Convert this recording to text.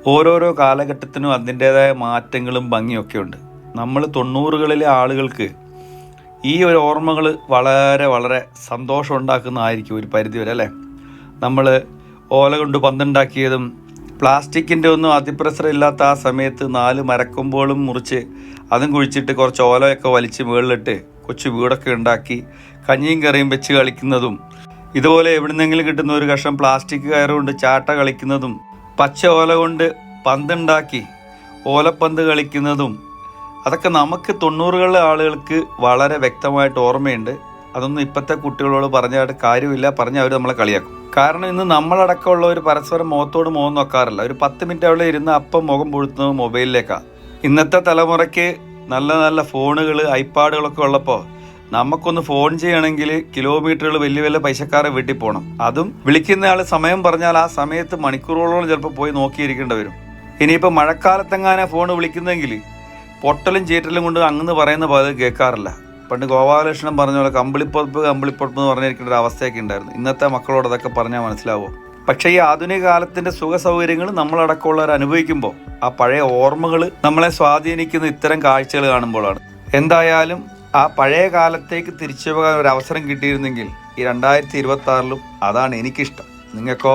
ഓരോരോ കാലഘട്ടത്തിനും അതിൻ്റേതായ മാറ്റങ്ങളും ഭംഗിയൊക്കെ ഉണ്ട്. നമ്മൾ 90കളിലെ ആളുകൾക്ക് ഈ ഒരു ഓർമ്മകൾ വളരെ വളരെ സന്തോഷം ഉണ്ടാക്കുന്നതായിരിക്കും ഒരു പരിധിവരെ, അല്ലേ? നമ്മൾ ഓല കൊണ്ട് പന്തുണ്ടാക്കിയതും പ്ലാസ്റ്റിക്കിൻ്റെ ഒന്നും അതിപ്രസരം ഇല്ലാത്ത ആ സമയത്ത് 4 മരക്കൊമ്പുകളും മുറിച്ച് അതും കുഴിച്ചിട്ട് കുറച്ച് ഓലയൊക്കെ വലിച്ച് മുകളിലിട്ട് കൊച്ചു വീടൊക്കെ ഉണ്ടാക്കി കഞ്ഞിയും കറിയും വെച്ച് കളിക്കുന്നതും, ഇതുപോലെ എവിടുന്നെങ്കിലും കിട്ടുന്ന ഒരു കഷ്ണം പ്ലാസ്റ്റിക് കയറുകൊണ്ട് ചാട്ട കളിക്കുന്നതും, പച്ച ഓല കൊണ്ട് പന്തുണ്ടാക്കി ഓലപ്പന്ത് കളിക്കുന്നതും, അതൊക്കെ നമുക്ക് 90കളിലെ ആളുകൾക്ക് വളരെ വ്യക്തമായിട്ട് ഓർമ്മയുണ്ട്. അതൊന്നും ഇപ്പോഴത്തെ കുട്ടികളോട് പറഞ്ഞായിട്ട് കാര്യമില്ല, പറഞ്ഞാൽ അവർ നമ്മളെ കളിയാക്കും. കാരണം ഇന്ന് നമ്മളടക്കമുള്ളവർ പരസ്പരം മുഖത്തോട് മുഖം നോക്കാറില്ല. ഒരു 10 മിനിറ്റ് അവിടെ ഇരുന്ന് അപ്പം മുഖം പൊഴുത്തുന്നത് മൊബൈലിലേക്കാണ്. ഇന്നത്തെ തലമുറയ്ക്ക് നല്ല നല്ല ഫോണുകൾ, ഐപാഡുകളൊക്കെ ഉള്ളപ്പോൾ നമുക്കൊന്ന് ഫോൺ ചെയ്യണമെങ്കിൽ കിലോമീറ്ററുകൾ വലിയ വലിയ പൈസക്കാരെ വീട്ടിൽ പോകണം. അതും വിളിക്കുന്ന ആൾ സമയം പറഞ്ഞാൽ ആ സമയത്ത് മണിക്കൂറുകളോളം ചിലപ്പോൾ പോയി നോക്കിയിരിക്കേണ്ടി വരും. ഇനിയിപ്പോൾ മഴക്കാലത്തെങ്ങാനെ ഫോൺ വിളിക്കുന്നെങ്കിൽ പൊട്ടലും ചീറ്റലും കൊണ്ട് അങ്ങ് പറയുന്ന പലത് കേൾക്കാറില്ല. പണ്ട് ഗോപാലകൃഷ്ണൻ പറഞ്ഞ പോലെ കമ്പിളിപ്പൊതുപ്പ് എന്ന് പറഞ്ഞിരിക്കേണ്ട ഒരു അവസ്ഥയൊക്കെ ഉണ്ടായിരുന്നു. ഇന്നത്തെ മക്കളോട് അതൊക്കെ പറഞ്ഞാൽ മനസ്സിലാവുമോ? പക്ഷേ ഈ ആധുനിക കാലത്തിൻ്റെ സുഖ സൗകര്യങ്ങൾ നമ്മളടക്കമുള്ളവർ അനുഭവിക്കുമ്പോൾ ആ പഴയ ഓർമ്മകൾ നമ്മളെ സ്വാധീനിക്കുന്ന ഇത്തരം കാഴ്ചകൾ കാണുമ്പോഴാണ്. എന്തായാലും ആ പഴയ കാലത്തേക്ക് തിരിച്ചു പോകാൻ ഒരു അവസരം കിട്ടിയിരുന്നെങ്കിൽ ഈ 2026-ലും അതാണ് എനിക്കിഷ്ടം. നിങ്ങൾക്കോ?